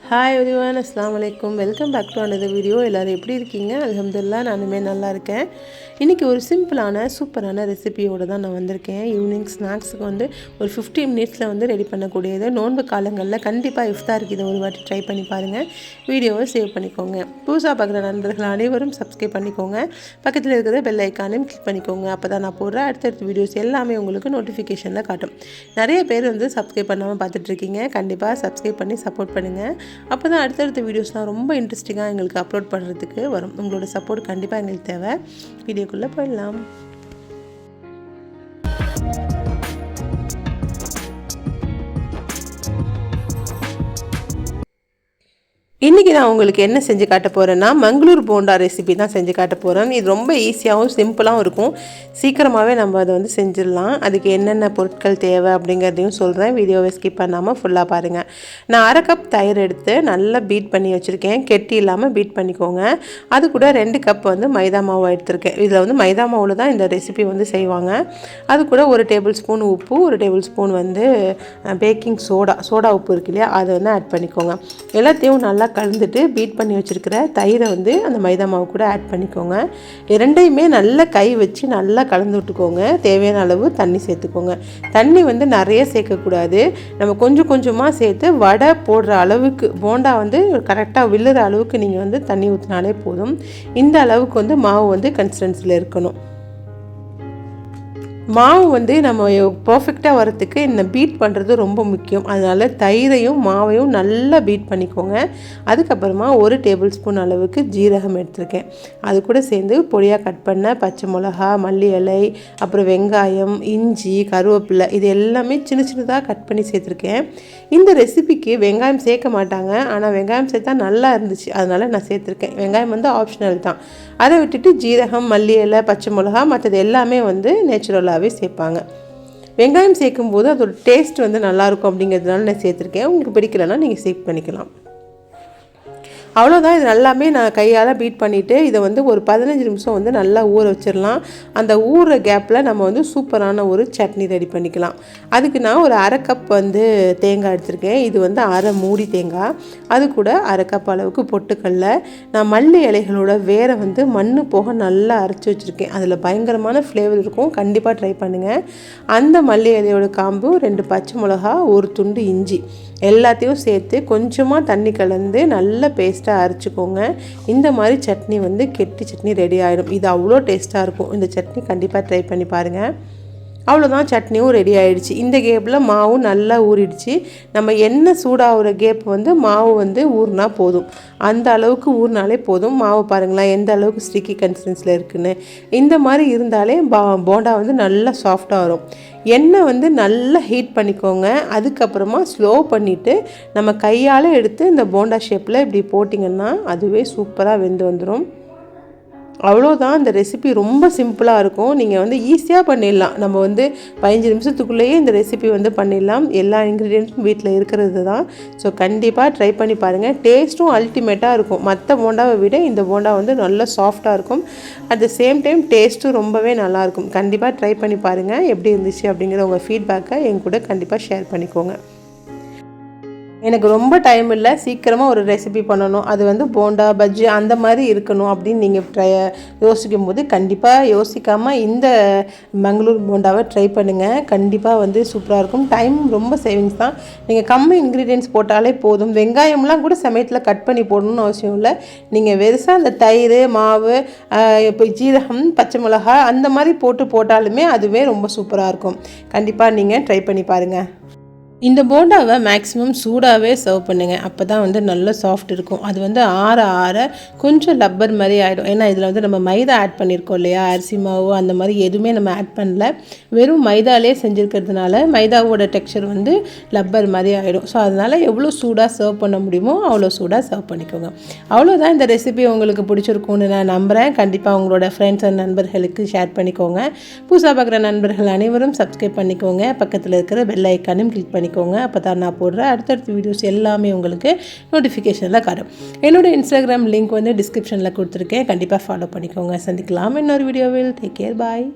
Hi everyone, அஸ்ஸலாமு அலைக்கும். Welcome back to another video. எல்லோரும் எப்படி இருக்கீங்க? அல்ஹம்துலில்லாஹ் நானுமே நல்லா இருக்கேன். இன்றைக்கி ஒரு சிம்பிளான சூப்பரான ரெசிபியோடு தான் நான் வந்திருக்கேன். ஈவினிங் ஸ்நாக்ஸுக்கு ஒரு 15 மினிட்ஸில் ரெடி பண்ணக்கூடியது. நோன்பு காலங்களில் கண்டிப்பாக இஃப்தாருக்கு இதை ஒரு வாட்டி ட்ரை பண்ணி பாருங்கள். வீடியோவை சேவ் பண்ணிக்கோங்க. புதுசாக பார்க்குற நண்பர்கள் அனைவரும் சப்ஸ்கிரைப் பண்ணிக்கோங்க. பக்கத்தில் இருக்கிற பெல் ஐக்கானையும் கிளிக் பண்ணிக்கோங்க. அப்போ தான் நான் போடுற அடுத்தடுத்த வீடியோஸ் எல்லாமே உங்களுக்கு நோட்டிஃபிகேஷனில் காட்டும். நிறைய பேர் சப்ஸ்கிரைப் பண்ணாமல் பார்த்துட்ருக்கீங்க. கண்டிப்பாக சப்ஸ்கிரைப் பண்ணி சப்போர்ட் பண்ணுங்கள். அப்போ தான் அடுத்தடுத்த வீடியோஸ்லாம் ரொம்ப இன்ட்ரெஸ்டிங்காக எங்களுக்கு அப்லோட் பண்ணுறதுக்கு வரும். உங்களோட சப்போர்ட் கண்டிப்பாக எங்களுக்கு தேவை. வீடியோக்குள்ளே போயிடலாம். இன்றைக்கி நான் உங்களுக்கு என்ன செஞ்சு காட்ட போகிறேன்னா, மங்களூர் போண்டா ரெசிபி தான் செஞ்சு காட்ட போகிறேன். இது ரொம்ப ஈஸியாகவும் சிம்பிளாகவும் இருக்கும். சீக்கிரமாகவே நம்ம அதை செஞ்சிடலாம். அதுக்கு என்னென்ன பொருட்கள் தேவை அப்படிங்கிறதையும் சொல்கிறேன். வீடியோவை ஸ்கிப் பண்ணாமல் ஃபுல்லாக பாருங்கள். நான் 1/2 கப் தயிர் எடுத்து நல்லா பீட் பண்ணி வச்சுருக்கேன். கெட்டி இல்லாமல் பீட் பண்ணிக்கோங்க. அது கூட 2 கப் மைதா மாவு எடுத்திருக்கேன். இதில் மைதா மாவில் தான் இந்த ரெசிபி செய்வாங்க. அது கூட 1 டேபிள் ஸ்பூன் உப்பு, 1 டேபிள் ஸ்பூன் பேக்கிங் சோடா உப்பு இருக்கு இல்லையா, அதை ஆட் பண்ணிக்கோங்க. எல்லாத்தையும் நல்லா கலந்துட்டு பீட் பண்ணி வச்சுருக்கிற தயிரை அந்த மைதா மாவு கூட ஆட் பண்ணிக்கோங்க. இரண்டையுமே நல்லா கை வச்சு நல்லா கலந்து விட்டுக்கோங்க. தேவையான அளவு தண்ணி சேர்த்துக்கோங்க. தண்ணி நிறைய சேர்க்கக்கூடாது. நம்ம கொஞ்சம் கொஞ்சமாக சேர்த்து வடை போடுற அளவுக்கு, போண்டா கரெக்டாக விழுற அளவுக்கு நீங்கள் தண்ணி ஊற்றினாலே போதும். இந்த அளவுக்கு மாவு கன்சிஸ்டன்சியில் இருக்கணும். மாவு நம்ம பர்ஃபெக்டாக வரத்துக்கு இந்த பீட் பண்ணுறது ரொம்ப முக்கியம். அதனால் தயிரையும் மாவையும் நல்லா பீட் பண்ணிக்கோங்க. அதுக்கப்புறமா 1 டேபிள் ஸ்பூன் அளவுக்கு ஜீரகம் எடுத்திருக்கேன். அது கூட சேர்ந்து பொடியாக கட் பண்ண பச்சை மிளகா, மல்லி இலை, அப்புறம் வெங்காயம், இஞ்சி, கருவேப்பிலை, இது எல்லாமே சின்ன சின்னதாக கட் பண்ணி சேர்த்துருக்கேன். இந்த ரெசிபிக்கு வெங்காயம் சேர்க்க மாட்டாங்க, ஆனால் வெங்காயம் சேர்த்தா நல்லா இருந்துச்சு, அதனால் நான் சேர்த்துருக்கேன். வெங்காயம் ஆப்ஷனல் தான். அதை விட்டுட்டு ஜீரகம், மல்லி இலை, பச்சை மிளகா, மற்றது எல்லாமே நேச்சுரலாகவே சேர்ப்பாங்க. வெங்காயம் சேர்க்கும்போது அதோட டேஸ்ட் நல்லாயிருக்கும் அப்படிங்கிறதுனால நான் சேர்த்துருக்கேன். உங்களுக்கு பிடிக்கலைன்னா நீங்கள் ஸ்கிப் பண்ணிக்கலாம். அவ்வளோதான். இது நல்லாமே நான் கையால் பீட் பண்ணிவிட்டு இதை ஒரு 15 நிமிஷம் நல்லா ஊற வச்சிடலாம். அந்த ஊற கேப்பில் நம்ம சூப்பரான ஒரு சட்னி ரெடி பண்ணிக்கலாம். அதுக்கு நான் ஒரு 1/2 கப் தேங்காய் எடுத்திருக்கேன். இது 1/2 மூடி தேங்காய். அது கூட 1/2 கப் அளவுக்கு பொட்டுக்கடலை. நான் மல்லி இலைகளோட வேற மண் போக நல்லா அரைச்சி வச்சுருக்கேன். அதில் பயங்கரமான ஃப்ளேவர் இருக்கும். கண்டிப்பாக ட்ரை பண்ணுங்கள். அந்த மல்லி இலையோட காம்பு, 2 பச்சை மிளகா, 1 துண்டு இஞ்சி, எல்லாத்தையும் சேர்த்து கொஞ்சமாக தண்ணி கலந்து நல்ல பேஸ்ட்டாக அரைச்சிக்கோங்க. இந்த மாதிரி சட்னி கெட்டி சட்னி ரெடி ஆகிடும். இது அவ்வளோ டேஸ்ட்டாக இருக்கும். இந்த சட்னி கண்டிப்பாக ட்ரை பண்ணி பாருங்கள். அவ்வளோதான், சட்னியும் ரெடி ஆகிடுச்சு. இந்த கேப்பில் மாவும் நல்லா ஊறிடுச்சு. நம்ம எண்ணெய் சூடாகிற கேப் மாவு ஊறினா போதும். அந்த அளவுக்கு ஊறினாலே போதும். மாவு பாருங்களேன் எந்த அளவுக்கு ஸ்டிக்கி கன்சிஸ்டன்சியில் இருக்குன்னு. இந்த மாதிரி இருந்தாலே போண்டா நல்லா சாஃப்டாக வரும். எண்ணெய் நல்லா ஹீட் பண்ணிக்கோங்க. அதுக்கப்புறமா ஸ்லோ பண்ணிவிட்டு நம்ம கையால் எடுத்து இந்த போண்டா ஷேப்பில் இப்படி போட்டிங்கன்னா அதுவே சூப்பராக வெந்து வந்துடும். அவ்வளோதான். இந்த ரெசிபி ரொம்ப சிம்பிளாக இருக்கும். நீங்கள் ஈஸியாக பண்ணிடலாம். நம்ம 15 நிமிஷத்துக்குள்ளேயே இந்த ரெசிபி பண்ணிடலாம். எல்லா இன்க்ரீடியன்ட்ஸும் வீட்டில் இருக்கிறது தான். ஸோ கண்டிப்பாக ட்ரை பண்ணி பாருங்கள். டேஸ்ட்டும் அல்டிமேட்டாக இருக்கும். மற்ற போண்டாவை விட இந்த போண்டா நல்லா சாஃப்டாக இருக்கும். அட் த சேம் டைம் டேஸ்ட்டும் ரொம்பவே நல்லாயிருக்கும். கண்டிப்பாக ட்ரை பண்ணி பாருங்கள். எப்படி இருந்துச்சு அப்படிங்கிற உங்கள் ஃபீட்பேக்கை என் கூட கண்டிப்பாக ஷேர் பண்ணிக்கோங்க. எனக்கு ரொம்ப டைம் இல்லை, சீக்கிரமாக ஒரு ரெசிபி பண்ணணும், அது போண்டா பஜ்ஜி அந்த மாதிரி இருக்கணும் அப்படின்னு நீங்கள் யோசிக்கும் போது கண்டிப்பாக யோசிக்காமல் இந்த மங்களூர் போண்டாவை ட்ரை பண்ணுங்கள். கண்டிப்பாக சூப்பராக இருக்கும். டைம் ரொம்ப சேவிங்ஸ் தான். நீங்கள் கம்மி இன்க்ரீடியன்ட்ஸ் போட்டாலே போதும். வெங்காயம்லாம் கூட சமயத்தில் கட் பண்ணி போடணும்னு அவசியம் இல்லை. நீங்கள் வெறுசாக அந்த தயிர், மாவு, இப்போ ஜீரகம், பச்சை மிளகா அந்த மாதிரி போட்டாலுமே அதுவே ரொம்ப சூப்பராக இருக்கும். கண்டிப்பாக நீங்கள் ட்ரை பண்ணி பாருங்கள். இந்த போண்டாவை மேக்ஸிமம் சூடாகவே சர்வ் பண்ணுங்கள். அப்போ தான் நல்லா சாஃப்ட் இருக்கும். அது ஆற ஆற கொஞ்சம் லப்பர் மாதிரி ஆகிடும். ஏன்னா இதில் நம்ம மைதா ஆட் பண்ணியிருக்கோம் இல்லையா, அரிசி மாவு அந்த மாதிரி எதுவுமே நம்ம ஆட் பண்ணல. வெறும் மைதாலே செஞ்சுருக்கிறதுனால மைதாவோட டெக்ஸ்சர் லப்பர் மாதிரி ஆகிடும். ஸோ அதனால் எவ்வளோ சூடாக சர்வ் பண்ண முடியுமோ அவ்வளோ சூடாக சர்வ் பண்ணிக்கோங்க. அவ்வளோதான். இந்த ரெசிபி உங்களுக்கு பிடிச்சிருக்கும்னு நான் நம்புகிறேன். கண்டிப்பாக உங்களோட ஃப்ரெண்ட்ஸ் அண்ட் நண்பர்களுக்கு ஷேர் பண்ணிக்கோங்க. புதுசாக பார்க்குற நண்பர்கள் அனைவரும் சப்ஸ்கிரைப் பண்ணிக்கோங்க. பக்கத்தில் இருக்கிற பெல் ஐக்கானும் கிளிக் பண்ணிக்கோங்க. அப்போ தான் நான் போடுற அடுத்தடுத்த வீடியோஸ் எல்லாமே உங்களுக்கு நோட்டிஃபிகேஷனில் காட்டும். என்னோட இன்ஸ்டாகிராம் லிங்க் டிஸ்கிரிப்ஷனில் கொடுத்துருக்கேன். கண்டிப்பாக ஃபாலோ பண்ணிக்கோங்க. சந்திக்கலாம் இன்னொரு வீடியோவில். டேக் கேர், பாய்.